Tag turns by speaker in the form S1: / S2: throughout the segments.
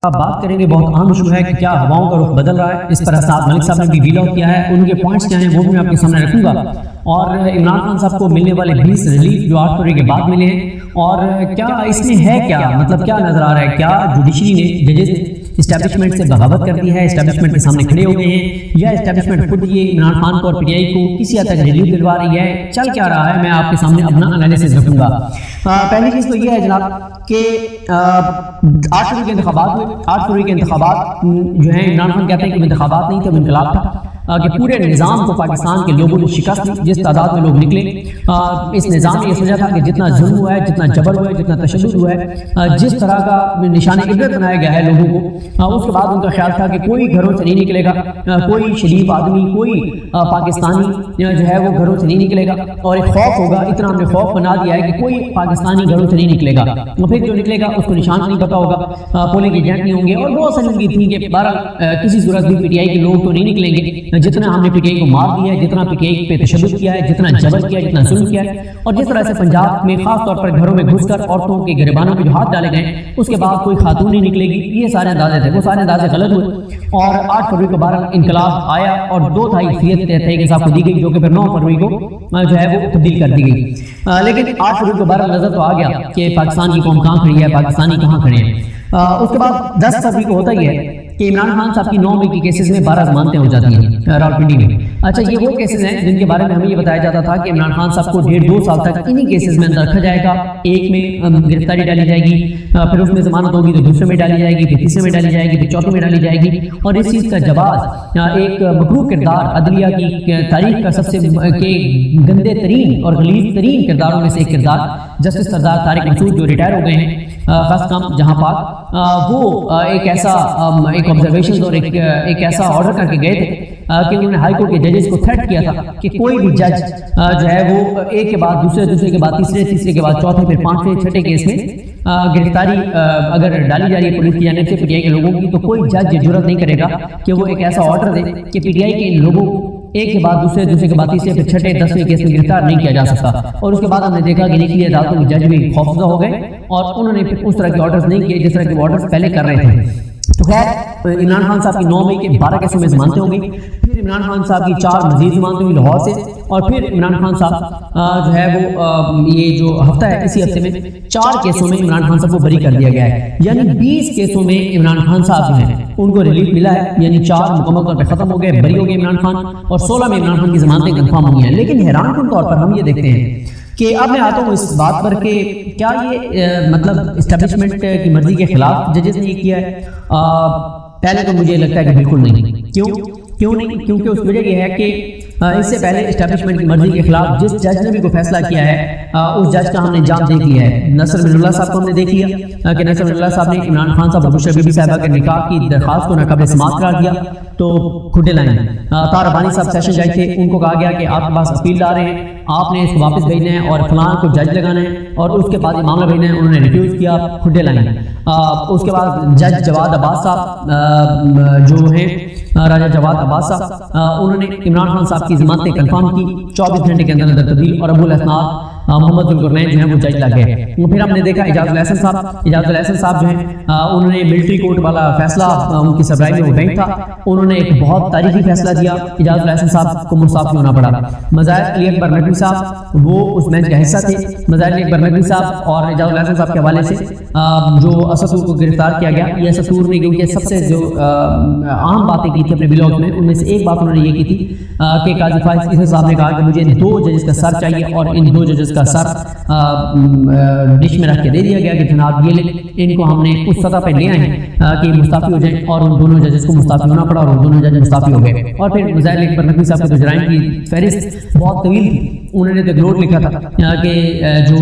S1: آپ بات کریں گے بہت عام ایشو ہے کہ کیا ہواؤں کا رخ بدل رہا ہے، اس پر اسعد ملک صاحب نے بھی ویل آؤٹ کیا ہے، ان کے پوائنٹس کیا ہیں وہ بھی میں آپ کے سامنے رکھوں گا، اور عمران خان صاحب کو ملنے والے 20 ریلیف جو 8 فروری کے بعد ملے ہیں، اور کیا اس میں ہے کیا مطلب کیا نظر آ رہا ہے، کیا جوڈیشری نے ججز نے اسٹیبلشمنٹ سے بغاوت کر دی ہے، اسٹیبلشمنٹ کے سامنے کھڑے ہو گئے ہیں، یا اسٹیبلشمنٹ خود یہ عمران خان کو اور پی ٹی آئی کو کسی حد تک ریلیف دلوا رہی ہے، چل کیا رہا ہے، میں آپ کے سامنے اپنا انالیسس رکھوں گا۔ پہلی چیز تو یہ ہے جناب کہ 8 فروری کے انتخابات ہوئے، 8 فروری کے انتخابات جو ہیں عمران خان کہتے ہیں کہ انتخابات نہیں تھے، وہ انقلاب تھا، کہ پورے نظام کو پاکستان کے لوگوں نے شکست دی، جس تعداد میں لوگ نکلے، اس نظام میں یہ سمجھا تھا کہ جتنا ظلم ہوا ہے، جتنا جبر ہوا ہے، جتنا تشدد ہوا ہے، جس طرح کا نشان عبرت بنایا گیا ہے لوگوں کو، اس کے بعد ان کا خیال تھا کہ کوئی گھروں سے نہیں نکلے گا، کوئی شریف آدمی، کوئی پاکستانی جو ہے وہ گھروں سے نہیں نکلے گا، اور ایک خوف ہوگا، اتنا ہم نے خوف بنا دیا ہے کہ کوئی پاکستانی گھروں سے نہیں نکلے گا، پھر جو نکلے گا اس کو نشان نہیں پتا ہوگا، پولنگ ایجنٹ نہیں ہوں گے، اور بہت ساری ان کی تھی کہ بہرحال کسی صورت بھی پی ٹی آئی کے لوگ تو نہیں نکلیں گے، جتنا ہم نے پی ٹی آئی کو مار دیا ہے، جتنا پی ٹی آئی پہ تشدد کیا ہے، جتنا جبر کیا ہے، جتنا ظلم کیا ہے، اور جس طرح سے پنجاب میں خاص طور پر گھروں میں گھس کر عورتوں کے گریبانوں پہ جو ہاتھ ڈالے گئے، اس کے بعد کوئی خاتون نہیں نکلے گی، یہ سارے اندازے تھے، وہ سارے اندازے غلط ہوئے، اور 8 فروری کو بہرحال انقلاب آیا اور 2/3 اکثریت تحریک انصاف کو دی گئی، جو کہ پھر 9 فروری کو جو ہے وہ تبدیل کر دی گئی، لیکن 8 فروری کو بہرحال نظر تو آ گیا کہ پاکستان کی قوم کہاں کھڑی ہے، پاکستانی کہاں کھڑے ہیں۔ اس کے بعد 10 فروری کو ہوتا ہی ہے کہ عمران خان صاحب کی 9 مئی کی کیسز میں 12 ضمانتیں ہو جاتی ہیں راولپنڈی میں۔ اچھا، یہ وہ کیسز ہیں جن کے بارے میں ہمیں یہ بتایا جاتا تھا کہ عمران خان صاحب کو 1.5-2 سال تک انہی کیسز میں اندر رکھا جائے گا، ایک میں گرفتاری ڈالی جائے گی، پھر اس میں ضمانت ہوگی تو دوسرے میں ڈالی جائے گی، پھر تیسرے میں ڈالی جائے گی، پھر چوتھے میں ڈالی جائے گی، اور اس چیز کا جواز ایک مکروہ کردار، عدلیہ کی تاریخ کا سب سے گندے ترین اور غلیظ ترین کرداروں میں سے ایک کردار جسٹس سردار طارق مسعود جو ریٹائر ہو گئے ہیں خاص کام جہاں پاک، وہ ایک ایسا ایک آبزرویشن اور ایک ایسا آرڈر کر کے گئے تھے کہ انہوں نے ہائی کورٹ کے ججز کو تھریٹ کیا تھا کہ کوئی بھی جج جو ہے وہ ایک کے بعد دوسرے کے بعد تیسرے کے بعد چوتھے پھر 5ویں 6ٹھے کیس میں گرفتاری اگر ڈالی جا رہی ہے پولیس کی جانب سے پی ٹی آئی کے لوگوں کی، تو کوئی جج یہ جرات نہیں کرے گا کہ وہ ایک ایسا آرڈر دے کہ پی ٹی آئی کے ان لوگوں کو ایک کے بعد دوسرے کے بعد تیسرے پھر 6ٹھے 10ویں کیس میں گرفتار نہیں کیا جا سکتا۔ اور اس کے بعد ہم نے دیکھا کہ نچلی عدالتوں کے جج بھی خوفزدہ ہو گئے اور انہوں نے پھر اس طرح کے آرڈرز نہیں کیے جس طرح کے آرڈرز پہلے کر رہے تھے۔ تو خیر عمران خان صاحب کی 9 مئی کے 12 کیسوں میں ضمانتیں ہو گئی، پھر عمران خان صاحب کی 4 مزید ضمانتیں ہوئی لاہور سے، اور پھر عمران خان صاحب جو ہے وہ یہ جو ہفتہ ہے اسی ہفتے میں 4 کیسوں میں عمران خان صاحب کو بری کر دیا گیا ہے، یعنی 20 کیسوں میں عمران خان صاحب جو ہیں ان کو ریلیف ملا ہے، یعنی 4 مکمل طور پہ ختم ہو گئے، بری ہو گئے عمران خان، اور 16 میں عمران خان کی ضمانتیں کنفرم ہوئی ہیں۔ لیکن حیران کن طور پر ہم یہ دیکھتے ہیں کہ اب میں آتا ہوں اس بات پر کہ کیا یہ مطلب اسٹیبلشمنٹ کی مرضی کے خلاف ججز نے یہ کیا ہے؟ پہلے تو مجھے لگتا ہے کہ بالکل نہیں۔ کیوں نہیں؟ کیونکہ اس وجہ یہ ہے کہ اس سے پہلے اسٹیبلشمنٹ کی مرضی کے خلاف جس جج نے بھی کوئی فیصلہ کیا ہے اس جج کا ہم نے انجام دیکھ لیا ہے۔ نصر من اللہ صاحب کو ہم نے دیکھ لیا کہ نصر من اللہ صاحب نے عمران خان صاحب اور بشرا بی بی صاحبہ کے نکاح کی درخواست کو ناقابل سماعت قرار دیا تو کھڈے لائیں۔ طاہر ربانی صاحب سیشن جج تھے، ان کو کہا گیا کہ آپ کے پاس اپیل لا رہے ہیں، آپ نے اس کو واپس بھیجنا ہے اور فلاں کو جج لگانا ہے، اور اس کے بعد یہ معاملہ بھیجنا ہے، انہوں نے ریفیوز کیا، کھڈے لائیں۔ اس کے بعد جج جواد عباس صاحب جو ہیں راجہ جواد عباس صاحب، انہوں نے عمران خان صاحب کی ضمانتیں کنفرم کی 24 گھنٹے کے اندر تبدیل، اور ابو الاسناد محمد ذوالقرنین جو ہیں وہ جج لگ گئے۔ پھر ہم نے دیکھا اعجاز الاحسن صاحب جو ہیں انہوں نے ملٹری کورٹ والا فیصلہ، ان کی سربراہی میں وہ بینک تھا، انہوں نے ایک بہت تاریخی فیصلہ دیا، اعجاز الاحسن صاحب کو مستعفی ہونا پڑا۔ مظاہر علی اکبر نقوی صاحب وہ اس بینچ کا حصہ تھے، مظاہر علی اکبر نقوی صاحب اور اعجاز الاحسن صاحب کے حوالے سے جو اسد کو گرفتار کیا گیا، یہ اسد نے کیونکہ سب سے جو عام باتیں کی تھی اپنے بلاگ میں، ان میں سے ایک بات انہوں نے یہ کی تھی کہ قاضی فائز عیسی صاحب نے کہا کہ مجھے 2 ججز کا سر چاہیے، اور ان 2 ججز کا سر ڈش میں رکھ کے دے دیا گیا کہ جناب یہ لے، ان کو ہم نے اس سطح پہ لے آئے ہیں کہ مستعفی ہو جائیں، اور ان دونوں ججز کو مستعفی ہونا پڑا، اور ان دونوں جج مستعفی ہو گئے۔ اور پھر مظاہر علی اکبر نقوی صاحب کے تو جرائم کی فہرست بہت طویل تھی، انہوں نے تو نوٹ لکھا تھا کہ جو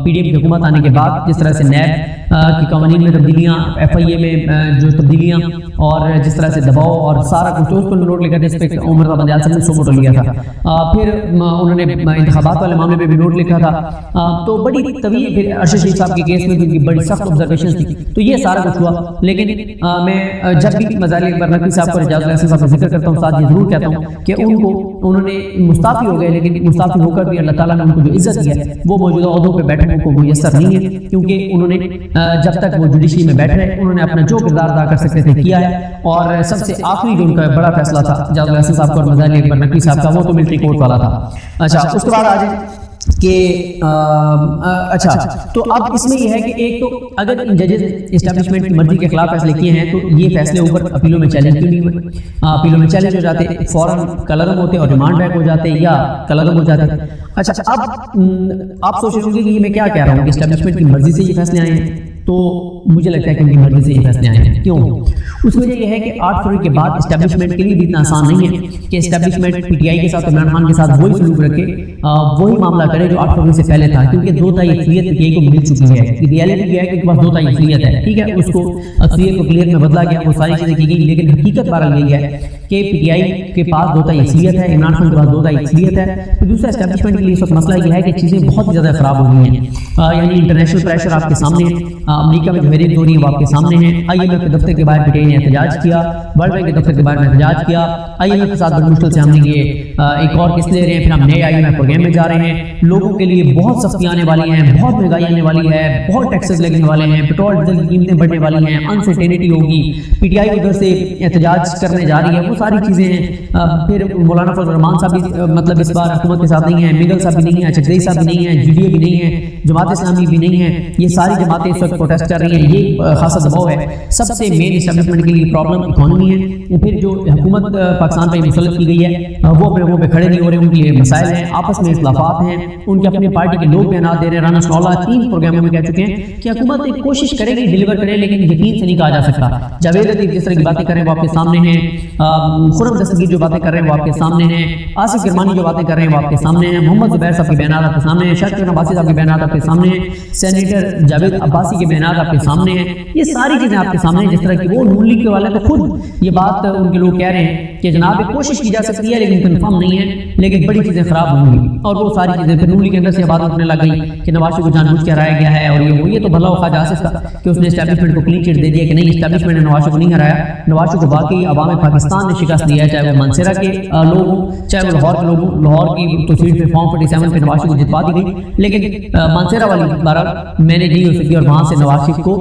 S1: پی ڈی ایم کی حکومت آنے کے بعد جس طرح سے نیب کی قوانین میں تبدیلیاں، ایف آئی اے میں جو تبدیلیاں، اور جس طرح سے دباؤ اور سارا کچھ، اس پر نوٹ لکھا تھا، جس پہ عمر رضا بندیال صاحب نے 100 ووٹ لیا تھا۔ پھر انہوں نے انتخابات والے معاملے پہ بھی نوٹ لکھا تھا، تو بڑی طویل، پھر ارشد شریف صاحب کے کیس میں بھی ان کی بڑی سخت آبزرویشنز تھی، تو یہ سارا کچھ ہوا۔ لیکن میں جب بھی مظاہر علی اکبر نقوی صاحب اور اعجاز الاحسن صاحب کا ذکر کرتا ہوں، ساتھ یہ ضرور کہتا ہوں کہ انہوں نے مستعفی ہو گئے، لیکن مستعفی ہو کر بھی اللہ تعالیٰ نے ان کو جو عزت دی ہے وہ موجودہ عہدوں پہ بیٹھنے کو میسر نہیں ہے، کیونکہ انہوں نے جب تک وہ جوڈیشری میں بیٹھ رہے انہوں نے اپنا جو کردار ادا کر سکتے تھے کیا ہے، اور سب سے آخری جو ان کا بڑا فیصلہ تھا جاز الحسن صاحب کا اور مظاہر اکبر نقوی صاحب کا، وہ تو ملٹری کورٹ والا تھا۔ اچھا اس کے بعد آ جائیں کہ اچھا تو اب اس میں یہ ہے کہ ایک تو اگر ان ججز اسٹیبلشمنٹ کی مرضی کے خلاف فیصلے کیے ہیں تو یہ فیصلے اوپر اپیلوں میں چیلنج کیوں نہیں ہوئے؟ اپیلوں میں چیلنج ہو جاتے، فوراً کلرم ہوتے اور ریمانڈ بیک ہو جاتے یا کلرم ہو جاتے۔ اچھا اب آپ سوچ رہے ہوں گے کہ یہ میں کیا کہہ رہا ہوں کہ اسٹیبلشمنٹ کی مرضی سے یہ فیصلے آئے ہیں، تو مجھے لگتا ہے کہ ان کی مرضی سے یہ فیصلے آئے ہیں۔ کیوں؟ اس وجہ یہ ہے کہ 8 فروری کے بعد اسٹیبلشمنٹ کے لیے بھی اتنا آسان نہیں ہے کہ اسٹیبلشمنٹ پی ٹی آئی کے ساتھ عمران خان کے ساتھ وہی سلوک رکھے، وہی معاملہ کرے جو 8 فروری سے پہلے تھا، کیونکہ دو تائی اکثریت پی ٹی آئی کو مل چکی ہے۔ ریئلٹی یہ ہے کہ ان کے پاس دو تائی اکثریت ہے، ٹھیک ہے، اس کو اکثریت کو کلیئر میں بدلا گیا، وہ ساری چیزیں کی گئی، لیکن حقیقت بہرحال یہی ہے کہ پی ٹی آئی کے پاس دو تائی اکثریت ہے، عمران خان کے پاس دو تائی اکثریت ہے۔ تو دوسرا اسٹیبلشمنٹ کے لیے اس وقت مسئلہ یہ ہے کہ چیزیں بہت زیادہ خراب ہو گئی ہیں، یعنی انٹرنیشنل پریشر آپ کے سامنے ہے، امریکہ میں جو میری دو رہی ہے وہ آپ کے سامنے ہے، آئی ایم ایف کے دفتر کے باہر پی ٹی آئی نے احتجاج کیا، ورلڈ بینک کے دفتر کے باہر میں احتجاج کیا، آئی ایم ایف کے ساتھ بڑی مشکل سے ہم نے یہ ایک اور قسط لے رہے ہیں، پھر ہم نئے آئی ایم ایف پروگرام میں جا رہے ہیں، لوگوں کے لیے بہت سختی آنے والی ہیں، بہت مہنگائی آنے والی ہے، بہت ٹیکسز لگنے والے ہیں، پیٹرول ڈیزل کی قیمتیں بڑھنے والی ہیں، انسرٹینٹی ہوگی، پی ٹی آئی ادھر سے احتجاج کرنے جا رہی ہے، وہ ساری چیزیں ہیں۔ پھر مولانا فضل الرحمان صاحب بھی مطلب اس بار حکومت کے ساتھ نہیں ہیں، مغل صاحب بھی نہیں ہیں، چکدئی صاحب بھی نہیں ہیں، جی ڈی اے بھی نہیں ہے، جماعت اسلامی بھی نہیں ہے، یہ ساری جماعتیں اس وقت پروٹیسٹ کر رہی ہیں، یہ خاصا دباؤ ہے۔ سب سے مین اسٹیبلشمنٹ کے لیے پرابلم اکانومی ہے، پھر جو حکومت پاکستان پہ مسلط کی گئی ہے وہ اپنے وہ پہ کھڑے نہیں ہو رہے، ان کے لیے مسائل ہیں، آپس میں اختلافات ہیں، ان کے اپنے پارٹی کے لوگ بیانات دے رہے ہیں۔ رانا ثناء اللہ 3 پروگراموں میں کہہ چکے ہیں کہ حکومت ایک کوشش کرے گی ڈیلیور کرے، لیکن یقین سے نہیں کہا جا سکتا۔ جاوید لطیف جس طرح کی باتیں کر رہے ہیں وہ آپ کے سامنے ہیں، خرم دستگیر جو باتیں کر رہے ہیں وہ آپ کے سامنے ہیں، آصف کرمانی جو باتیں کر رہے ہیں وہ آپ کے سامنے ہیں، محمد زبیر صاحب کے بیانات آپ کے سامنے ہیں، شاہد کرن عباسی صاحب کے بیانات آپ کے سامنے ہیں، سینیٹر جاوید عباسی کے بیانات آپ کے سامنے ہیں، یہ ساری چیزیں آپ کے سامنے ہیں۔ جس طرح کی وہ نون لیگ کے والے تو خود یہ بات ان کے لوگ کہہ رہے ہیں کہ جناب ایک کوشش کی جا سکتی ہے لیکن کنفرم نہیں ہے، لیکن بڑی چیزیں خراب ہوں گی، اور وہ ساری چیزیں پھر نون لیگ کے اندر سے بات اٹھنے لگ گئی کہ نواز شریف کو جان بوجھ کے ہرایا گیا ہے، اور یہ تو بھلا خواہ جا سکتا کہ اس نے اسٹیبلشمنٹ کو کلین چٹ دے دیا کہ نہیں، اسٹیبلشمنٹ نے نواز شریف کو نہیں ہرایا، نواز شریف کو باقی عوام پاکستان نے شکست دیا ہے، چاہے وہ منصیرہ کے لوگ ہوں، چاہے وہ لاہور کے لوگ ہوں، لاہور کی تو سیٹ پہ فارم 47 پہ نواز شریف کو جتوا دی گئی، لیکن منصیرہ والی بہرحال مینیج نہیں ہو سکی اور وہاں سے نواز شریف کو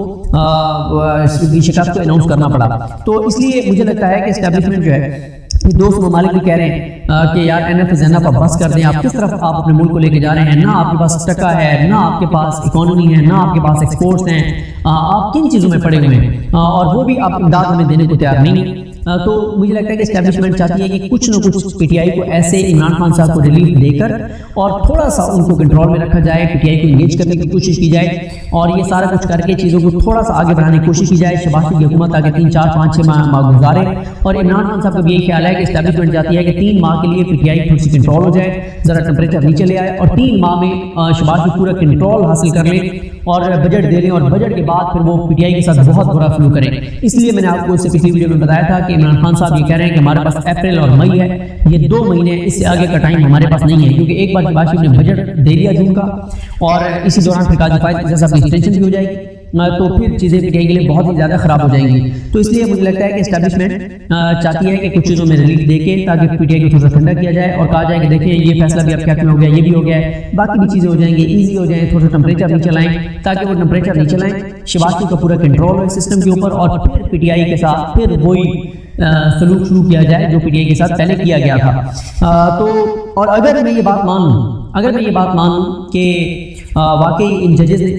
S1: شکست کو اناؤنس کرنا پڑا۔ تو اس لیے مجھے لگتا ہے کہ اسٹیبلشمنٹ جو ہے، دوست ممالک بھی کہہ رہے ہیں کہ یار این ایف زینب آپ بس کر دیں، آپ کس طرف آپ اپنے ملک کو لے کے جا رہے ہیں، نہ آپ کے پاس ٹکا ہے، نہ آپ کے پاس اکانومی ہے، نہ آپ کے پاس ایکسپورٹس ہیں، آپ کن چیزوں میں پڑے ہوئے ہیں، اور وہ بھی آپ امداد ہمیں دینے کو تیار نہیں ہیں۔ تو مجھے لگتا ہے کہ اسٹیبلشمنٹ چاہتی ہے کہ کچھ نہ کچھ پی ٹی آئی کو ایسے عمران خان صاحب کو ریلیف دے کر اور تھوڑا سا ان کو کنٹرول میں رکھا جائے، پی ٹی آئی کو انگیج کرنے کی کوشش کی جائے، اور یہ سارا کچھ کر کے چیزوں کو تھوڑا سا آگے بڑھانے کی کوشش کی جائے۔ شہباز شریف کی حکومت آگے 3 4 5 6 ماہ گزارے، اور عمران خان صاحب کا بھی یہی خیال ہے کہ اسٹیبلشمنٹ چاہتی ہے کہ 3 ماہ کے لیے پی ٹی آئی تھوڑی سی کنٹرول ہو جائے، ذرا ٹمپریچر نیچے لے آئے، اور 3 ماہ میں شہباز شریف پورا کنٹرول حاصل کر لیں اور بجٹ دے لیں، اور بجٹ کے بعد پھر وہ پی ٹی آئی کے ساتھ بہت برا سلوک کریں۔ اس لیے میں نے آپ کو اس سے پچھلی ویڈیو میں بتایا تھا کہ عمران خان صاحب یہ کہہ رہے ہیں کہ ہمارے پاس اپریل اور مئی ہے، یہ 2 مہینے، اس سے آگے کا ٹائم ہمارے پاس نہیں ہے، کیونکہ ایک بار شہباز شریف نے بجٹ دے دیا جون کا، اور اسی دوران پھر قاضی فائز صاحب کی ایکسٹینشن بھی ہو جائے گی، تو پھر چیزیں پی ٹی آئی کے لیے بہت ہی زیادہ خراب ہو جائیں گی۔ تو اس لیے مجھے لگتا ہے کہ اسٹیبلشمنٹ چاہتی ہے کہ کچھ چیزوں میں ریلیف دے کے تاکہ پی ٹی آئی کو تھوڑا سا ٹھنڈا کیا جائے، اور کہا جائے کہ دیکھیں یہ فیصلہ بھی اب کیا ہو گیا، یہ بھی ہو گیا ہے، باقی بھی چیزیں ہو جائیں گی، ایزی ہو جائیں، تھوڑا سا ٹمپریچر نیچے لائیں، تاکہ وہ ٹمپریچر نیچے لائیں، شہباز شریف کا پورا کنٹرول ہو سسٹم کے اوپر، اور پھر پی ٹی آئی کے ساتھ پھر وہی سلوک شروع کیا جائے جو پی ٹی آئی کے ساتھ پہلے کیا گیا تھا۔ تو اور اگر میں یہ بات مانوں کہ واقعی ان ججز نے،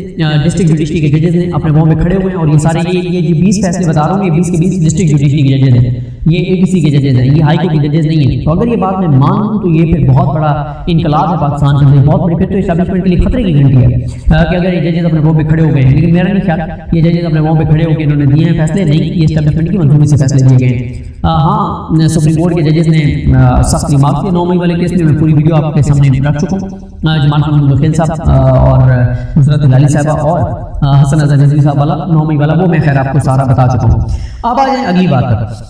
S1: ڈسٹرکٹ جوڈیشری کے ججز نے اپنے وہاں پہ کھڑے ہوئے ہیں، اور یہ سارے یہ جو 20 فیصلے بتا رہا ہوں، یہ 20 کے 20 ڈسٹرکٹ جوڈیشری کے ججز ہیں، یہ اے ڈی سی کے ججز ہیں، یہ ہائی کورٹ کے ججز نہیں ہیں۔ تو اگر یہ بات میں مانوں تو یہ پھر بہت بڑا انقلاب ہے پاکستان کے اندر، بہت بڑی، پھر تو اسٹیبلشمنٹ کے لیے خطرے کی گھنٹی ہے کہ اگر یہ ججز اپنے وہاں پہ کھڑے ہو گئے ہیں، لیکن میرا نہیں خیال یہ ججز اپنے وہاں پہ کھڑے ہو کے انہوں نے دیے ہیں فیصلے، نہیں، یہ اسٹیبلشمنٹ کی منظوری سے فیصلے دیے گئے ہیں۔ ہاں سپریم کورٹ کے ججز نے سخت ریمارک کیے 9 مئی والے کیس میں پوری ویڈیو آپ کے سامنے رکھ چکا ہوں، جمال خان مدخیل صاحب اور نصرت ہلالی صاحبہ اور حسن اظہر رضوی صاحب والا 9 مئی والا، وہ میں خیر آپ کو سارا بتا چکا ہوں۔ اب آ جائیں اگلی بات پر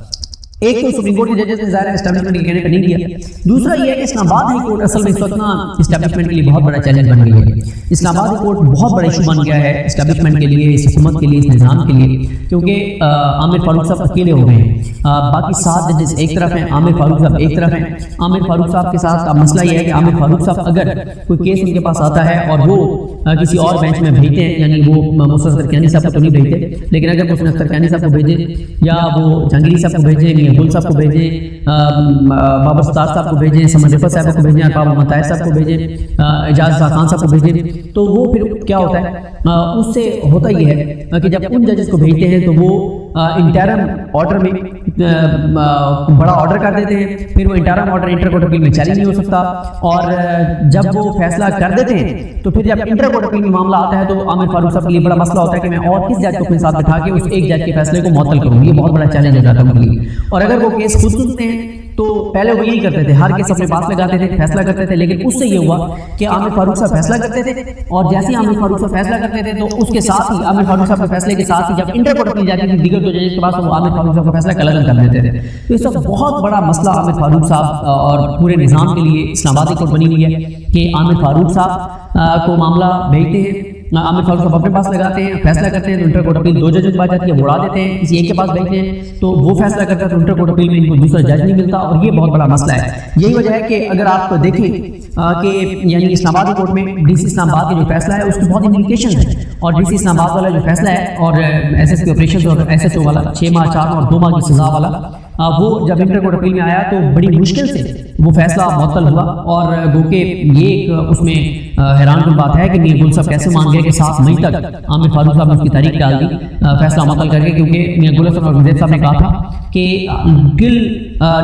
S1: ایک تو سپریم کورٹ کے ججز نے ظاہر اسٹیبلشمنٹ کے کہنے کا نہیں دیا، دوسرا یہ ہے کہ اسلام آباد ہائی کورٹ اصل میں اس وقت نا اسٹیبلشمنٹ کے لیے بہت بڑا چیلنج بن گئی ہے۔ اسلام آباد ہائی کورٹ بہت بڑا ایشو بن گیا ہے اسٹیبلشمنٹ کے لیے، اس حکومت کے لیے، اس نظام کے لیے، کیونکہ عامر فاروق صاحب اکیلے ہو گئے ہیں، باقی 7 ججز ایک طرف ہیں، عامر فاروق صاحب ایک طرف ہیں۔ عامر فاروق صاحب کے ساتھ مسئلہ یہ ہے کہ عامر فاروق صاحب اگر کوئی کیس ان کے پاس آتا ہے اور وہ کسی اور بینچ میں بھیجتے ہیں، یعنی وہ مصطفیٰ اختر کیانی صاحب کو تو نہیں بھیجتے، لیکن اگر مصطفیٰ اختر کیانی صاحب کو بھیجیں یا وہ جہانگیری صاحب کو بھیجیں، میاں گل صاحب کو بھیجیں، بابر ستار صاحب کو بھیجیں، سمر رفعت صاحب کو بھیجیں، ارباب مطاہر صاحب کو بھیجیں، اعجاز خان صاحب کو بھیجیں، تو وہ پھر کیا ہوتا ہے، اس سے ہوتا یہ ہے کہ جب ان ججز کو بھیجتے ہیں تو وہ انٹرم آرڈر میں بڑا آرڈر کر دیتے ہیں، پھر وہ interim order intra court appeal میں چیلنج نہیں ہو سکتا، اور جب وہ فیصلہ کر دیتے ہیں تو پھر جب انٹر کورٹ اپیل میں معاملہ آتا ہے تو عامر فاروق صاحب کے لیے بڑا مسئلہ ہوتا ہے کہ میں اور کس جج کو اپنے ساتھ بٹھا کے اس ایک جج کے فیصلے کو معطل کروں، یہ بہت بڑا چیلنج ہو جاتا ہے ان کے لیے۔ اور اگر وہ کیس خود سنتے ہیں تو پہلے وہ یہی کرتے تھے، ہر کیس اپنے پاس لگاتے تھے، فیصلہ کرتے تھے، لیکن اس سے یہ ہوا کہ عامر فاروق صاحب فیصلہ کرتے تھے، اور جیسے ہی عامر فاروق صاحب فیصلہ کرتے تھے تو اس کے ساتھ ہی عامر فاروق صاحب کے فیصلے کے ساتھ ہی جب انٹر کورٹ اپیل جاتی تھی دیگر 2 ججز کے پاس تو وہ عامر فاروق صاحب کا فیصلہ کلغن کر دیتے تھے۔ تو اس وقت بہت بڑا مسئلہ عامر فاروق صاحب اور پورے نظام کے لیے اسلام آباد کورٹ بنی ہوئی ہے کہ عامر فاروق صاحب کو معاملہ بھیجتے ہیں، عامر فاروق صاحب اپنے پاس لگاتے ہیں، فیصلہ کرتے ہیں تو انٹر کورٹ اپیل 2 ججوں کے پاس جاتی ہے، وہ اڑا دیتے ہیں، کسی ایک کے پاس بھیجتے ہیں تو وہ فیصلہ کرتا ہے تو انٹر کورٹ اپیل میں ان کو دوسرا جج نہیں ملتا، اور یہ بہت بڑا مسئلہ ہے۔ یہی وجہ ہے کہ اگر آپ دیکھیں کہ یعنی اسلام آباد کورٹ میں ڈی سی اسلام آباد کا جو فیصلہ ہے اس کی بہت امپلیکیشنز ہیں، اور ڈی سی اسلام آباد والا جو فیصلہ ہے اور ایس ایس پی آپریشنز اور ایس ایچ او والا 6 ماہ 4 ماہ اور 2 ماہ کی سزا والا، وہ جب انٹر کورٹ اپیل میں آیا تو بڑی مشکل سے وہ فیصلہ معطل ہوا، اور گو کہ یہ ایک اس میں حیران کن بات ہے کہ میاں گل صاحب کیسے مان گئے کہ 7 مئی تک عامر فاروق صاحب نے اس کی تاریخ ڈال دی فیصلہ معطل کر کے، کیونکہ میاں گل صاحب اور وزیر صاحب نے کہا تھا کہ ٹل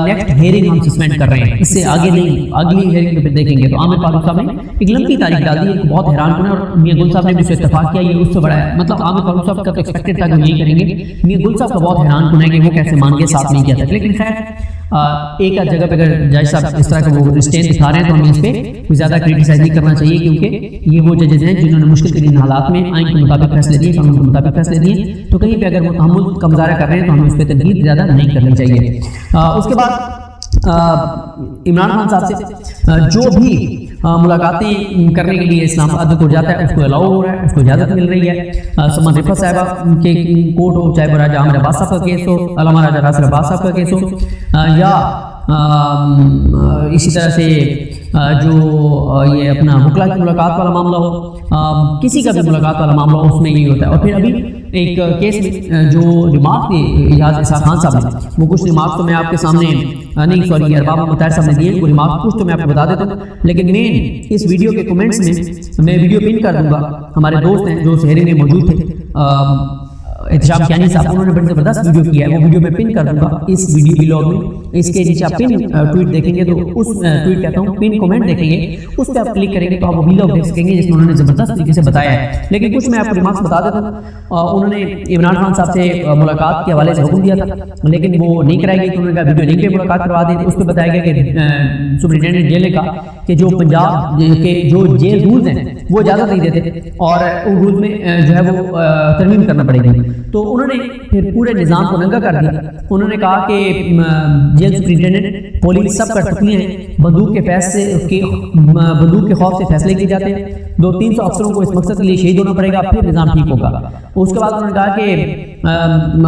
S1: نیکسٹ ہیئرنگ ہم سسپینڈ کر رہے ہیں، اس سے آگے نہیں، اگلی ہیئرنگ میں دیکھیں گے۔ تو عامر فاروق صاحب نے ایک لمبی تاریخ ڈال دی، ایک بہت حیران کن ہے، اور میاں گل صاحب نے بھی اس سے اتفاق کیا، یہ اس سے بڑا ہے، مطلب عامر فاروق صاحب کا تو ایکسپیکٹڈ تھا کہ وہ یہی کریں گے، میاں گل صاحب کا بہت حیران کن ہے کہ وہ کیسے مان گئے 7 مئی کیا تک۔ لیکن خیر ایک آدھ جگہ پہ اگر جج صاحب اس طرح کا وہ اسٹینڈ دکھا رہے ہیں تو ہمیں اس پہ کوئی زیادہ کرٹیسائز نہیں کرنا چاہیے، کیونکہ یہ وہ ججز ہیں جنہوں نے مشکل ترین حالات میں آئین کے مطابق فیصلے دیے، قانون کے مطابق فیصلے دیے، تو کہیں پہ اگر وہ تحمل کا مظاہرہ کر رہے ہیں تو ہمیں اس پہ تنقید زیادہ نہیں کرنی چاہیے۔ اس کے بعد عمران خان صاحب سے جو بھی ملاقاتیں کرنے کے لیے اسلام آباد کو جاتا ہے اس کو الاؤ ہو رہا ہے، اس کو اجازت مل رہی ہے۔ سمر رفعت صاحبہ کے کورٹ ہو، چاہے وہ راجہ عامر عباس صاحب کا کیس ہو، علامہ راجہ ناصر عباس صاحب کا کیس ہو، یا اسی طرح سے جو یہ اپنا وکلا کی ملاقات والا معاملہ ہو، کسی کا بھی ملاقات والا معاملہ ہو، اس میں یہی ہوتا ہے۔ اور پھر ابھی ایک کیس میں جو ریمارک تھے اعجاز اسحاق خان صاحب نے، وہ کچھ ریمارک تو میں آپ کے سامنے نہیں، سوری ارباب مطاہر صاحب نے دیے، وہ ریمارک کچھ تو میں آپ کو بتا دیتا ہوں، لیکن مین اس ویڈیو کے کومنٹس میں ویڈیو پن کر دوں گا، ہمارے دوست ہیں جو سہری میں موجود تھے احتشام کیانی صاحب، انہوں نے بڑی زبردست ویڈیو کیا ہے، وہ ویڈیو میں پن کر دوں گا اس ویڈیو ولاگ میں، اس کے نیچے آپ پن ٹویٹ دیکھیں گے تو اس ٹویٹ کہتا ہوں پن کومنٹ دیکھیں گے، اس پہ آپ کلک کریں گے تو آپ وہ ولاگ دیکھ سکیں گے جس میں انہوں نے زبردست طریقے سے بتایا ہے۔ لیکن کچھ میں آپ کو ریمارکس بتا دیتا ہوں، انہوں نے عمران خان صاحب سے ملاقات کے حوالے سے حکم دیا تھا لیکن وہ نہیں کرائی گئی، تو انہوں نے کہا ویڈیو لنک پہ ملاقات کروا دی، اس پہ بتایا گیا کہ سپرنٹینڈنٹ جیل نے کہا کہ جو پنجاب کے جو جیل رولز ہیں وہ اجازت نہیں دیتے اور ان رولز میں جو ہے وہ ترمیم کرنا پڑے گی، تو انہوں نے پھر پورے نظام کو ننگا کر دیا۔ انہوں نے کہا کہ جیل سپرنٹینڈنٹ پولیس سب کٹپتلی ہیں، بندوق کے خوف سے فیصلے کیے جاتے ہیں، 200-300 افسروں کو اس مقصد کے لیے شہید ہونا پڑے گا پھر نظام ٹھیک ہوگا۔ اس کے بعد انہوں نے کہا کہ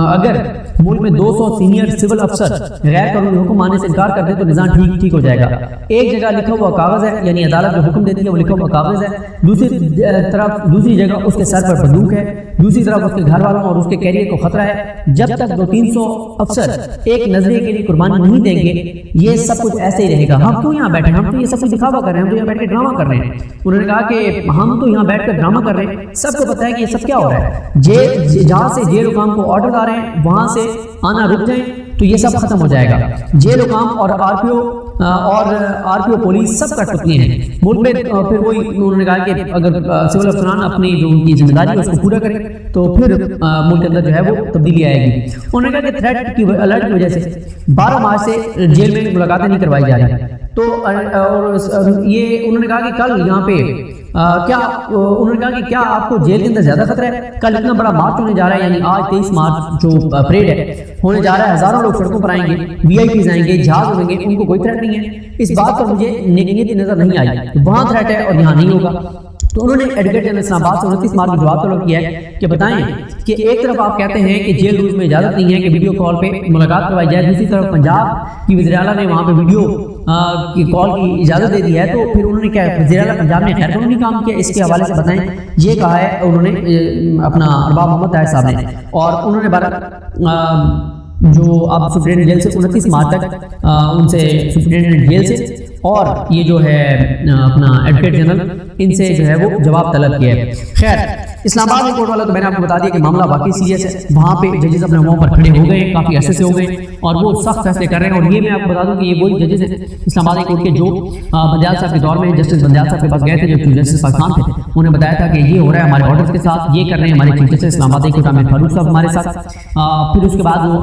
S1: اگر ملک میں 200 سینئر سول افسر غیر قانونی حکم ماننے سے انکار کر دیں تو نظام ٹھیک ہو جائے گا۔ ایک جگہ لکھا ہوا کاغذ ہے، یعنی عدالت جو حکم دیتی ہے وہ لکھا ہوا کاغذ ہے، دوسری جگہ اس کے سر پر بندوق ہے، دوسری طرف اس کے گھر والوں اور اس کے کیریئر کو خطرہ ہے۔ جب تک 200-300 افسر ایک نظریے کے لیے قربانی نہیں دیں گے یہ سب کچھ ایسے ہی رہے گا۔ ہم کیوں یہاں بیٹھے ہیں؟ ہم تو یہ سب کچھ دکھاوا کر رہے ہیں، ہم تو یہاں بیٹھ کے ڈرامہ کر رہے ہیں۔ انہوں نے کہا کہ ہم تو یہاں بیٹھ کر ڈرامہ کر رہے ہیں، سب کو پتہ ہے کہ یہ سب کیا ہو رہا ہے، جہاں سے جیل حکام کو آرڈر آ رہے ہیں وہاں سے آنا رک جائیں تو یہ سب ختم ہو جائے گا۔ جیل حکام اور آر پی او پولیس سب کٹ چکی ہیں ملک میں۔ پھر وہی انہوں نے کہا کہ اگر سول افسران اپنی جو ان کی ذمہ داری ہے اس کو پورا کریں تو پھر ملک کے اندر جو ہے وہ تبدیلی آئے گی۔ انہوں نے کہا کہ تھریٹ کی الرٹ کی وجہ سے 12 مارچ سے جیل میں ملاقاتیں نہیں کروائی جا رہی، تو یہ انہوں نے کہا کہ کل یہاں پہ کیا انہوں نے کہا کہ کیا آپ کو جیل کے اندر زیادہ خطرہ ہے؟ کل اتنا بڑا مارچ ہونے جا رہا ہے، یعنی آج 23 مارچ جو پریڈ ہے ہونے جا رہا ہے، ہزاروں لوگ سڑکوں پر آئیں گے، وی آئی پیز آئیں گے، جہاز ہویں گے، ان کو کوئی تھریٹ نہیں ہے. اس بات پر مجھے نیکی نظر نہیں آئی، وہاں تھریٹ ہے اور یہاں نہیں ہوگا. تو انہوں نے ایڈوکیٹ جنرل اسلام آباد سے 29 مارچ میں جواب طلب کیا ہے کہ بتائیں کہ ایک طرف آپ کہتے ہیں کہ جیل روز میں اجازت نہیں ہے کہ ویڈیو کال پہ ملاقات کروائی جائے، دوسری طرف پنجاب کی وزیر اعلیٰ نے وہاں پہ ویڈیو کی کال کی اجازت دے دی ہے، تو پھر انہوں نے کیا وزیر اعلیٰ پنجاب نے خیر قانونی کام کیا؟ اس کے حوالے سے بتائیں. یہ کہا ہے انہوں نے اپنا ارباب محمد طاہر صاحب نے، اور انہوں نے جو اب سپرنٹینڈنٹ جیل سے 29 مارچ تک ان سے سپرنٹینڈنٹ جیل سے اور یہ جو ہے اپنا ایڈوکیٹ جنرل ان سے جو ہے وہ جواب طلب کیا ہے. خیر اسلام آباد کورٹ والا تو میں نے آپ کو بتا دیا کہ معاملہ واقعی سیریس ہے، وہاں پہ ججز اپنے وہاں پر کھڑے ہو گئے، کافی عرصے سے ہو گئے اور وہ سخت فیصلے کر رہے ہیں. اور یہ میں آپ کو بتا دوں کہ یہ وہی ججز ہیں اسلام آباد کورٹ کے جو بندیال صاحب کے دور میں جسٹس بندیال صاحب کے پاس گئے تھے، جو جسٹس پاکستان تھے، انہیں بتایا تھا کہ یہ ہو رہا ہے ہمارے آرڈرز کے ساتھ، یہ کر رہے ہیں ہمارے چیف جسٹس اسلام آباد کورٹ عامر فاروق صاحب ہمارے ساتھ. پھر اس کے بعد وہ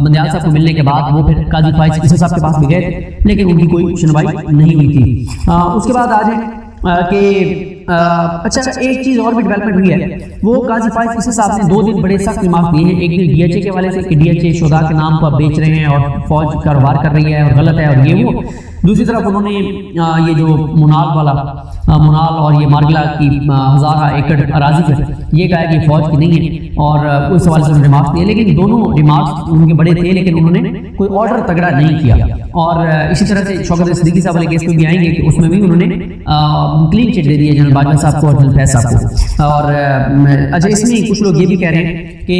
S1: بندیال صاحب کو ملنے کے بعد وہ پھر قاضی فائز عیسی صاحب کے پاس بھی گئے تھے، لیکن ان کی کوئی سنوائی نہیں ہوئی تھی. اس کے بعد آج ہے کہ اچھا ایک چیز اور بھی ڈیولپمنٹ ہوئی ہے، وہ قاضی فائز عیسی صاحب نے 2 دن بڑے سخت ریمارک دیے ہیں. ایک دن ڈی ایچ اے کے حوالے سے کہ ڈی ایچ اے شہداء کے نام کو بیچ رہے ہیں اور فوج کاروبار کر رہی ہے اور غلط ہے اور یہ وہ. دوسری طرف انہوں نے یہ جو منال اور یہ مارگلا کی 1000 ایکڑ اراضی پر یہ کہا کہ فوج کی نہیں ہے اور اس حوالے سے ریمارکس دیے، لیکن دونوں ریمارکس ان کے بڑے تھے لیکن انہوں نے کوئی آرڈر تگڑا نہیں کیا. اور اسی طرح سے شوکت صدیقی صاحب والے کیس میں بھی آئیں گے کہ اس میں بھی انہوں نے کلین چٹ دے دی ہے جنرل باجوہ صاحب کو اور جنرل فیض صاحب کو. اور اچھا اس میں کچھ لوگ یہ بھی کہہ رہے ہیں کہ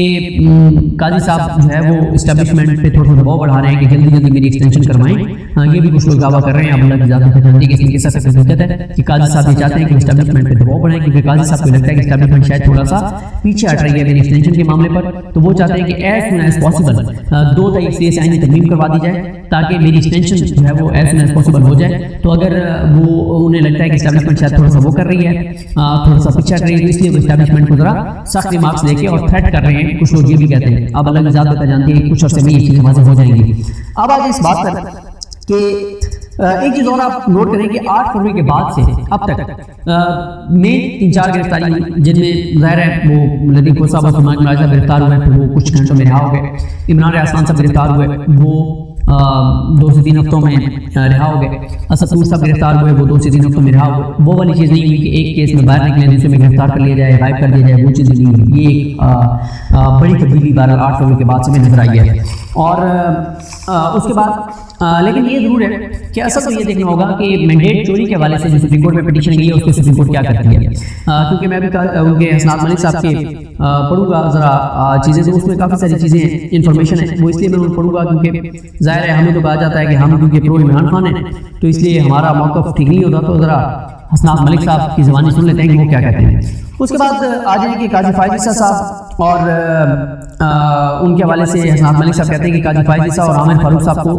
S1: قاضی صاحب جو ہے وہ اسٹیبلشمنٹ پہ تھوڑا دباؤ بڑھا رہے ہیں کہ جلدی جلدی میری ایکسٹینشن کروائیں. یہ بھی کچھ لوگ دعویٰ کر رہے ہیں. اب اللہ کی ذات کو جانتی ہے کہ اس میں کس طرح سے حقیقت ہے کہ قاضی صاحب یہ چاہتے ہیں کہ اسٹیبلشمنٹ پہ دباؤ بڑھائیں، کیونکہ قاضی صاحب کو لگتا ہے کہ اسٹیبلشمنٹ شاید تھوڑا سا پیچھے ہٹ رہی ہے میری ایکسٹینشن کے معاملے پر، تو وہ چاہتے ہیں کہ ایز سون ایز پاسبل 2 تاریخ سے آئینی ترمیم کروا دی جائے تاکہ میری ایکسٹینشن جو ہے وہ ایز سون ایز پاسبل ہو جائے. تو اگر وہ انہیں لگتا ہے کہ اسٹیبلشمنٹ شاید تھوڑا سا وہ کر رہی ہے، تھوڑا سا پیچھے ہٹ رہی ہے، تو اس لیے وہ اسٹیبلشمنٹ کو ذرا سخت ریمارکس دے کے اور تھریٹ کر رہے ہیں. کچھ لوگ یہ بھی کہتے ہیں، اب اللہ کی ذات بتا جانتی ہے کہ کچھ عرصے میں یہ چیزیں واضح ہو جائیں گی. اب آج اس بات پر کہ ایک چیز اور آپ نوٹ کریں کہ 8 فروری کے بعد سے اب تک میں 3-4 گرفتاری ہوئی، جن میں ظاہر ہے وہ لطیف کو صاحب اور سلمان مراد صاحب گرفتار ہوئے، پھر وہ کچھ گھنٹوں میں رہا ہو گئے. عمران ریاض خان صاحب گرفتار ہوئے، وہ 2 سے 3 ہفتوں میں رہا ہو گئے. اسد طور صاحب گرفتار ہوئے، وہ 2 سے 3 ہفتوں میں رہا ہوئے. وہ والی چیز نہیں ہوئی کہ ایک کیس میں باہر نکلے دوسرے میں گرفتار کر لیا جائے، غائب کر دیا جائے، وہ چیز نہیں ہوئی. یہ ایک بڑی تبدیلی 8 فروری کے بعد سے میں نظر آئی ہے. اور اس کے بعد لیکن یہ ضرور ہے کہ اصل تو یہ دیکھنا ہوگا کہ مینڈیٹ چوری کے حوالے سے جو سپریم کورٹ میں پٹیشن گئی ہے اس کو سپریم کورٹ کیا کرتی ہے. کیونکہ میں بھی ان کے حسنات ملک صاحب کے پڑھوں گا ذرا چیزیں، تو اس میں کافی ساری چیزیں انفارمیشن ہے، وہ اس لیے میں ان پڑھوں گا کیونکہ ظاہر ہے ہمیں تو کہا جاتا ہے کہ ہم کیونکہ پرو عمران خان ہیں تو اس لیے ہمارا موقف ٹھیک نہیں ہوتا، تو ذرا حسنات ملک صاحب کی زبانی سن لیتے ہیں کہ وہ کیا کہتے ہیں. اس کے بعد آ جائیں کہ قاضی فائز عیسی صاحب اور ان کے حوالے سے حسنات ملک صاحب کہتے ہیں کہ قاضی فائز عیسی اور عامر فاروق صاحب کو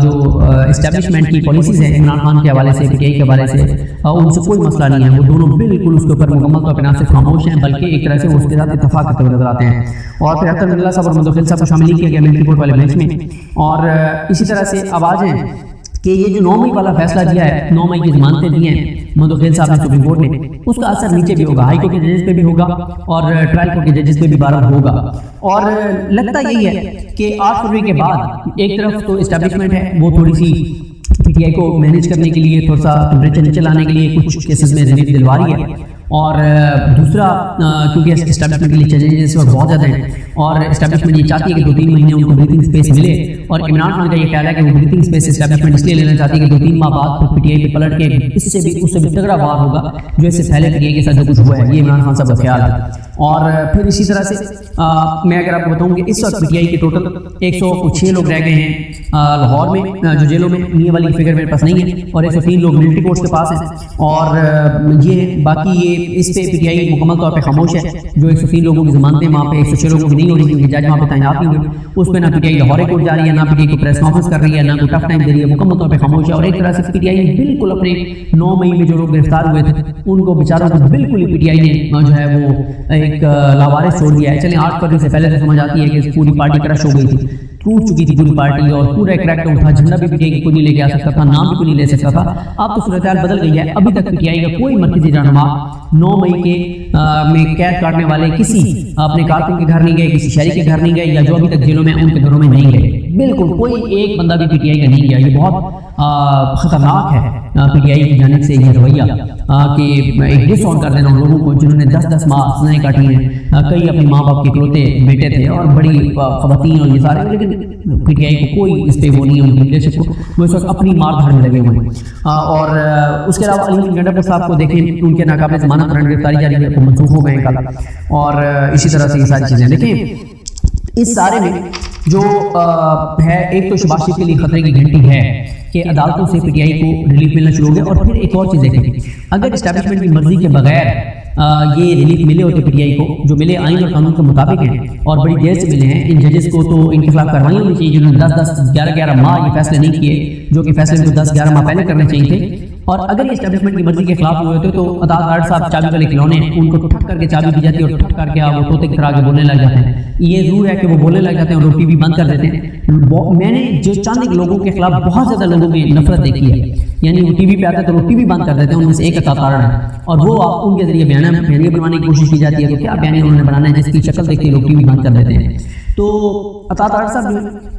S1: جو اسٹیبلشمنٹ کی پالیسیز ہیں عمران خان کے حوالے سے، پی ٹی آئی کے حوالے سے، ان سے کوئی مسئلہ نہیں ہے. وہ دونوں بالکل اس کے اوپر مکمل طور پر نہ صرف خاموش ہیں بلکہ ایک طرح سے وہ اس کے ساتھ اتفاق کرتے ہوئے نظر آتے ہیں. اور پھر اختر مدلہ صاحب اور مدخل صاحب کو شامل نہیں کیا گیا ملٹری کورٹ والے بینچ میں. اور اسی طرح سے اب آ جائیں کہ یہ جو 9 مئی والا فیصلہ دیا ہے، 9 مئی کی ضمانتیں دی ہیں مدخل صاحب نے سپریم کورٹ نے، اس کا اثر نیچے بھی ہوگا، ہائی کورٹ کے ججز پہ بھی ہوگا اور ٹرائل کورٹ کے ججز پہ بھی بارہ ہوگا. اور لگتا یہی ہے کہ 8 فروری کے بعد ایک طرف تو اسٹیبلشمنٹ ہے وہ تھوڑی سی پی ٹی آئی کو مینیج کرنے کے لیے، تھوڑا سا ٹیمپریچر نیچے لانے کے لیے کچھ کیسز میں ریلیف دلوا رہی ہے، اور دوسرا کیونکہ اسٹیبلشمنٹ کے لیے چیلنجز اس وقت بہت زیادہ ہیں اور اسٹیبلشمنٹ یہ چاہتی ہے کہ 2-3 مہینے ان کو بریتنگ اسپیس ملے. اور عمران خان کا یہ خیال ہے کہ وہ بریتنگ اسپیس اسٹیبلشمنٹ اس لیے لینا چاہتی ہے کہ 2-3 ماہ بعد پی ٹی آئی پہ پلٹ کے اس سے بھی تگڑا وار ہوگا جو اس سے پہلے پی ٹی آئی کے ساتھ جو کچھ ہوا ہے. یہ عمران خان صاحب کا خیال ہے. اور پھر اسی طرح سے میں اگر آپ کو بتاؤں کہ اس وقت پی ٹی آئی کے ٹوٹل 106 لوگ رہ گئے ہیں لاہور میں جو جیلوں میں، یہ والی فگر میرے پاس نہیں ہے، اور 103 لوگ ملٹری کورٹس کے پاس ہیں. اور یہ باقی یہ اس پہ پی ٹی آئی مکمل طور پہ خاموش ہے. جو 103 لوگوں کی ضمانتیں وہاں پہ 106 لوگوں کی نہیں ہو رہی کیونکہ جج وہاں پہ تعینات نہیں ہوئی، اس پہ نہ P T I Lahore court جا رہی ہے، نہ پی ٹی آئی کو پریس کانفرنس کر رہی ہے، نہ کوئی ٹف ٹائم دے رہی ہے، مکمل طور پہ خاموش ہے. اور ایک طرح سے پی ٹی آئی بالکل اپنے 9 مئی میں جو لوگ گرفتار ہوئے تھے ان کو بیچاروں کو بالکل ہی پی ٹی آئی نے جو ہے وہ ایک لاوارث چھوڑ دیا ہے۔ چلیں 8 فروری سے پہلے تو سمجھ آتی ہے کہ پوری پارٹی کرش ہو گئی تھی، ٹوٹ چکی تھی پوری پارٹی، اور پورا ایک ریکٹ اٹھا، جھنڈا بھی پی ٹی آئی کی کوئی نہیں لے کے آ سکتا تھا، نام بھی کوئی نہیں لے سکتا تھا۔ اب تو صورتحال بدل گئی ہے، ابھی تک پی ٹی آئی کا کوئی مرکزی رہنما 9 مئی کے میں قید کاٹنے والے کسی اپنے کارکن کے گھر نہیں گئے، کسی شہری کے گھر نہیں گئے، یا جو ابھی تک جیلوں میں ان کے گھروں میں نہیں گئے، بالکل کوئی ایک بندہ بھی پی ٹی آئی کا نہیں گیا۔ یہ بہت خطرناک ہے پی ٹی آئی کی جانب سے یہ رویہ کہ ایک ڈس آن کر دینا ان لوگوں کو جنہوں نے 10-10 ماہ سزائیں کاٹی ہیں، کئی اپنے ماں باپ کے اکلوتے بیٹے تھے اور بڑی خواتین اور یہ سارے، لیکن پی ٹی آئی کو کوئی اس پہ وہ نہیں ہے، ان کی لیڈرشپ کو وہ اس وقت اپنی مار دھاڑ میں لگے ہوئے ہیں۔ اور اس کے علاوہ علی گنڈا صاحب کو دیکھیں، ان کے ناقابل ضمانت رہنے گرفتاری جاری ہے، منسوخ ہو گئے ہیں کل، اور اسی طرح سے یہ ساری چیزیں دیکھیں۔ اس سارے میں جو ہے ایک تو شہباز شریف کے لیے خطرے کی گھنٹی ہے کہ عدالتوں سے پی ٹی آئی کو ریلیف ملنا شروع ہو گیا، اور پھر ایک اور چیز دیکھیں، اگر اسٹیبلشمنٹ کی مرضی کے بغیر یہ ریلیف ملے ہوتے پی ٹی آئی کو، جو ملے آئین اور قانون کے مطابق ہیں اور بڑی دیر سے ملے ہیں، ان ججز کو تو ان کے خلاف کارروائی ہونی چاہیے جنہوں نے 10-11 ماہ یہ فیصلے نہیں کیے، جو کہ فیصلے کو 10-11 ماہ پہلے کرنے چاہیے تھے۔ اور اگر یہ اسٹیبلشمنٹ کی مرضی کے خلاف ہوئے ہوتے تو عطاط آرٹ صاحب چابی والے کھلونے ان کو ٹھک کر کے چابی دی جاتی ہے، اور ٹھک کر کے وہ طوطے کی طرح آگے بولنے لگ جاتے ہیں۔ یہ ضرور ہے کہ وہ بولنے لگ جاتے ہیں اور ٹی وی بند کر دیتے ہیں۔ میں نے جو چند ایک لوگوں کے خلاف بہت زیادہ لوگوں میں نفرت دیکھی ہے، یعنی وہ ٹی وی پہ آتے ہیں تو وہ ٹی وی بند کر دیتے ہیں، ان میں سے ایک عطاط آرٹ ہے، اور وہ آپ ان کے ذریعے بیانیہ بنوانے کی کوشش کی جاتی ہے، تو کیا بیانیہ انہوں نے بنانا ہے جس کی شکل دیکھ کے لوگ ٹی وی بند کر دیتے ہیں۔ تو عطاط آرٹ صاحب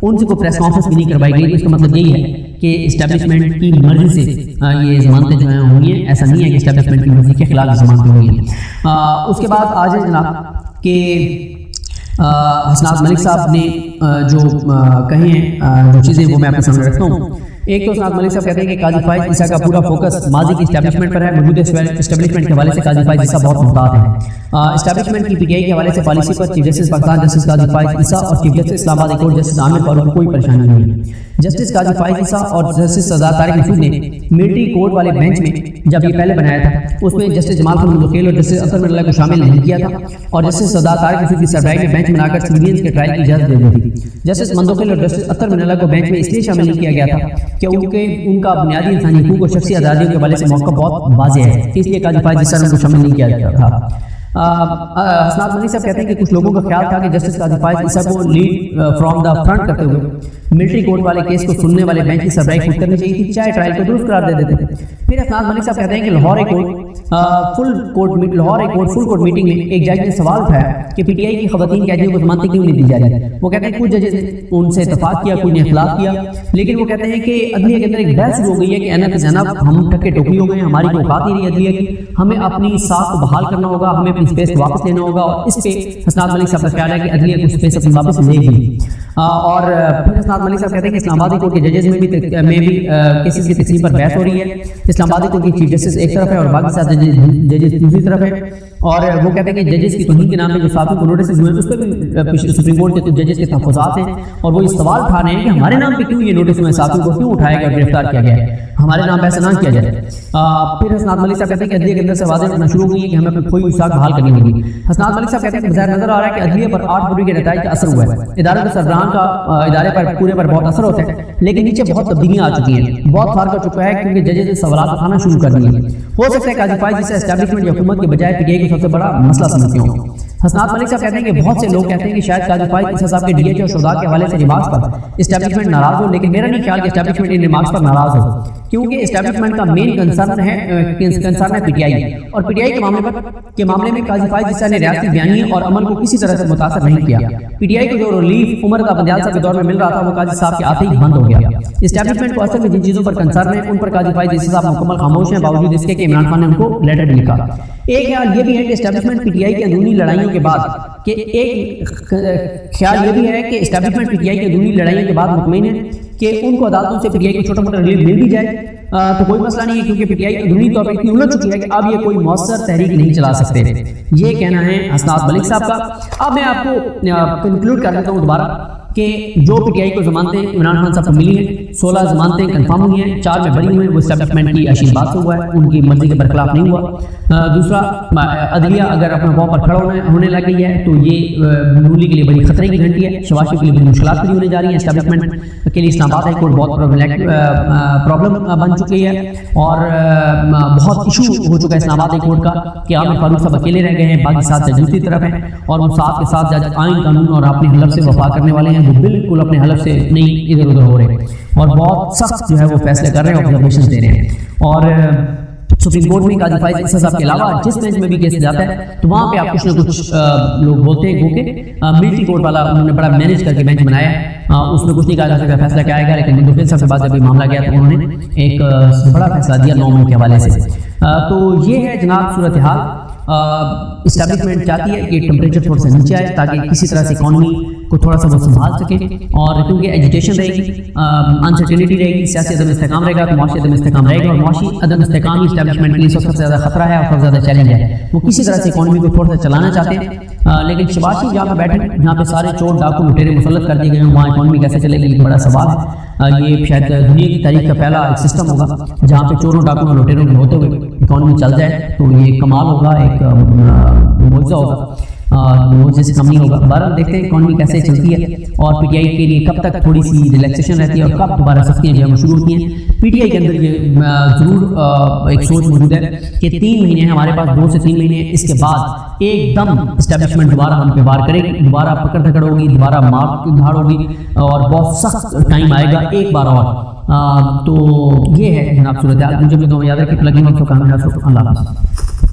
S1: ان سے کوئی پریس کانفرنس بھی نہیں کروائی گئی، اس کا مطلب یہی ہے کہ اسٹیبلشمنٹ کی مرضی سے یہ ضمانتیں جو ہیں ہوئی ہیں، ایسا نہیں ہے کہ اسٹیبلشمنٹ کی مرضی کے خلاف ضمانتیں ہوئی ہیں۔ اس کے بعد آج ہے جناب کہ حسنات ملک صاحب نے جو کہے ہیں جو چیزیں وہ میں آپ کے سامنے رکھتا ہوں۔ ایک تو حسنات ملک صاحب کہتے ہیں کہ قاضی فائز عیسیٰ کا پورا فوکس ماضی کی اسٹیبلشمنٹ پر ہے، موجودہ اسٹیبلشمنٹ کے حوالے سے قاضی فائز عیسیٰ بہت محتاط ہیں۔ اسٹیبلشمنٹ کی پی ٹی آئی کے حوالے سے پالیسی پر چیف جسٹس پاکستان جسٹس قاضی فائز عیسیٰ اور چیف جسٹس اسلام آباد کورٹ جسٹس عامر فاروق کو کوئی پریشانی نہیں ہے۔ جسٹس قاضی فائز عیسیٰ اور جسٹس سردار طارق مسعود نے ملٹری کورٹ والے بینچ میں جب یہ پہلے بنایا تھا، اس میں جسٹس جمال خان مندوخیل اور جسٹس اطہر من اللہ کو شامل نہیں کیا تھا، اور جسٹس سردار طارق مسعود کی سربراہی میں بینچ بنا کر سیویلینز کے ٹرائل کی اجازت دے دی تھی۔ جسٹس مندوخیل اور جسٹس اطہر من اللہ کو بینچ میں اس لیے شامل نہیں کیا گیا تھا کہ ان کا بنیادی انسانی حقوق اور شخصی آزادیوں کے حوالے سے موقع بہت واضح ہے، اس لیے قاضی فائز عیسیٰ کو شامل نہیں کیا گیا تھا۔ حسنات ملک صاحب کہتے ہیں کہ کچھ لوگوں کا خیال تھا کہ جسٹس قاضی فائز عیسیٰ کو لیڈ فرام دا فرنٹ کرتے ہوئے ملٹری کورٹ والے کیس کو سننے والے بینچ کی سربراہی خود کرنی چاہیے تھی، چاہے ٹرائل کو درست قرار دے دیتے تھے۔ پھر حسنات ملک صاحب کہتے ہیں کہ Lahore high court full court meeting میں ایک جج نے سوال اٹھایا کہ پی ٹی آئی کی خواتین قیدیوں کو ضمانتیں کیوں نہیں دی جا رہی۔ وہ کہتے ہیں کچھ ججز نے ان سے اتفاق کیا، کوئی نے اختلاف کیا، لیکن وہ کہتے ہیں کہ عدلیہ کے اندر ایک بحث ہو گئی ہے کہ اینف زینب ہم ٹھکے ٹوکری ہو گئے ہیں، ہماری کوئی اوقات نہیں رہی عدلیہ کی، ہمیں اپنی ساکھ کو بحال کرنا ہوگا، ہمیں اپنی اسپیس کو واپس لینا ہوگا، اور اس پہ حسنات ملک صاحب کا خیال ہے کہ عدلیہ کو اسپیس اپنی واپس لے گی۔ اور پھر حسنات ملک صاحب کہتے ہیں کہ اسلام آبادی کورٹ کے ججز میں بھی کیسز کی تقسیم پر بحث ہو رہی ہے۔ اسلام آبادی کورٹ کی چیف جسٹس ایک طرف ہے اور باقی 7 ججز دوسری طرف ہے، اور وہ کہتے ہیں کہ ججز کی توہین کے نام پہ جو ساتھیوں کو نوٹسز ہوئے ہیں اس پہ بھی سپریم کورٹ کے ججز کے تحفظات ہیں، اور وہ یہ سوال اٹھا رہے ہیں کہ ہمارے نام پہ کیوں یہ نوٹس ہوئے، ساتھیوں کو کیوں اٹھایا گیا، گرفتار کیا گیا ہے، ہمارے نام پہ ایسا نہ کیا جائے۔ پھر حسنات ملک صاحب کہتے ہیں کہ عدلیہ کے اندر سے واضح ہونا شروع ہوئی ہے کہ ہمیں اپنی کوئی ساکھ بحال کرنی ہوگی۔ حسنات ملک صاحب کہتے ہیں کہ بظاہر نظر آ رہا ہے کہ عدلیہ پر 8 فروری کے نتائج کا اثر ہوا ہے، اداروں کے سربراہان کا ادارے پر پورے پر بہت اثر ہوتا ہے، لیکن نیچے بہت تبدیلیاں آ چکی ہیں، بہت فرق ہو چکا ہے کیونکہ ججز نے سوالات اٹھانا شروع کر دیے ہیں۔ ہو سکتا ہے قاضی فائز عیسیٰ اسٹیبلشمنٹ یا حکومت کے بجائے پی ٹی آئی کو سب سے بڑا مسئلہ سمجھتے ہوں۔ حسنات ملک صاحب کہتے ہیں کہ بہت سے لوگ کہتے ہیں کہ شاید قاضی فائز عیسیٰ صاحب کے ڈی ایچ اور شہداء کے حوالے سے ریمارکس پر اسٹیبلشمنٹ ناراض ہو، لیکن میرا نہیں خیال کہ اسٹیبلشمنٹ ان ریمارکس پر ناراض ہو، کیونکہ اسٹیبلشمنٹ کا مین کنسرن ہے پی ٹی آئی، اور پی ٹی آئی کے معاملے میں قاضی فائز عیسیٰ نے ریاستی بیانیے اور عمل کو کسی طرح سے متاثر نہیں کیا۔ پی ٹی آئی کو جو ریلیف عمر کا بندیال صاحب کے دور میں مل رہا تھا وہ قاضی صاحب کے آتے ہی بند ہو گیا۔ اسٹیبلشمنٹ کو اصل میں جن چیزوں پر کنسرن ہے ان پر قاضی فائز عیسیٰ صاحب مکمل خاموش ہیں، باوجود اس کے کہ عمران خان نے ان کو لیٹر بھی لکھا۔ ایک خیال یہ بھی ہے کہ اسٹیبلشمنٹ پی ٹی آئی کے اندرونی لڑائیوں کے بعد کے بعد مطمئن ہے کہ ان کو عدالتوں سے پی ٹی آئی کو چھوٹا موٹا ریلیف مل بھی جائے تو کوئی مسئلہ نہیں ہے، کیونکہ پی ٹی آئی اندرونی طور پر اتنی الجھ چکی ہے کہ اب یہ کوئی مؤثر تحریک نہیں چلا سکتے۔ یہ کہنا ہے حسنات ملک صاحب کا۔ اب میں آپ کو کنکلوڈ کر دیتا ہوں دوبارہ کہ جو پی ٹی آئی کو ضمانتیں عمران خان صاحب کو ملی ہیں 16 ضمانتیں کنفرم ہوئی ہیں، 4 میں بری ہوئے ہیں، وہ اسٹیبلشمنٹ کی اشیل بات سے ہوا ہے، ان کی مرضی کے برخلاف نہیں ہوا۔ دوسرا عدلیہ اگر اپنے پاؤں پر کھڑا ہونے لگ گئی ہے تو یہ نون لیگ کے لیے بڑی خطرے کی گھنٹی ہے، شہباز شریف کے لیے بڑی مشکلات کھڑی ہونے جا رہی ہیں، اسٹیبلشمنٹ کے لیے اسلام آباد ہائی کورٹ بہت پرابلم بن چکی ہے اور بہت ایشو ہو چکا ہے اسلام آباد ہائی کورٹ کا کہ عامر فاروق صاحب اکیلے رہ گئے ہیں، باقی 7 جج دوسری طرف ہیں اور وہ ساتھ کے ساتھ جج آئین قانون اور اپنے حلف سے وفا کرنے والے ہیں، وہ بالکل اپنے حلف سے نہیں ادھر ادھر ہو رہے اور بہت سخت جو ہے وہ فیصلے کر رہے ہیں، آبزرویشن دے رہے ہیں۔ اور سپریم کورٹ میں قاضی فائز عیسیٰ صاحب کے علاوہ جس بینچ میں بھی کیس جاتا ہے تو وہاں پہ آپ کچھ نہ کچھ لوگ بولتے ہیں کہ ملٹری کورٹ والا انہوں نے بڑا مینیج کر کے بینچ بنایا ہے، اس میں کچھ نہیں کہا جا سکتا فیصلہ کیا آئے گا، لیکن مندوقین صاحب سے بعد جب معاملہ گیا تو انہوں نے ایک بڑا فیصلہ دیا 9 منٹ کے حوالے سے۔ تو یہ ہے جناب صورتحال۔ اسٹیبلشمنٹ چاہتی ہے کہ ٹمپریچر تھوڑا سا نیچے آئے تاکہ کسی طرح سے اکانومی کو تھوڑا سا وہ سنبھال سکے، اور کیونکہ ایجوٹیشن رہے گی، انسرٹینٹی رہے گی، سیاسی عدم استحکام رہے گا تو معاشی عدم استحکام رہے گا، اور معاشی عدم استحکام ہی اسٹیبلشمنٹ کے لیے سب سے زیادہ خطرہ ہے اور سب سے زیادہ چیلنج ہے۔ وہ کسی طرح سے اکانومی کو تھوڑا سا چلانا چاہتے ہیں، لیکن شہباز شریف جہاں پہ بیٹھے جہاں پہ سارے چور ڈاکو لٹیرے مسلط کر دیے گئے ہیں، وہاں اکانومی کیسے چلے گی، ایک بڑا سوال ہے۔ یہ شاید دنیا کی تاریخ کا پہلا ایک سسٹم ہوگا جہاں پہ چوروں ڈاکو اور لٹیروں کے ہوتے ہوئے اکانومی چل جائے، تو یہ کمال ہوگا، ایک معجزہ ہوگا، معجزے سے کم نہیں ہوگا۔ بہرحال دیکھتے ہیں اکانومی کیسے چلتی ہے اور پی ٹی آئی کے لیے کب تک تھوڑی سی ریلیکسیشن رہتی ہے اور کب دوبارہ سختیاں جو ہے وہ شروع ہوتی ہیں۔ پی ٹی آئی کے اندر یہ ضرور ایک سوچ موجود ہے کہ 3 مہینے ہیں ہمارے پاس، 2 سے 3 مہینے، اس کے بعد ایک دم اسٹیبلشمنٹ دوبارہ ہم پہ وار کرے گی، دوبارہ پکڑ دھکڑ ہوگی، دوبارہ مار دھاڑ ہوگی اور بہت سخت ٹائم آئے گا ایک بار اور۔ تو یہ ہے جناب صورتحال۔ مجھے بھی دو یاد رکھیں، لگیں گے تو کامیاب ہو۔ اللہ حافظ۔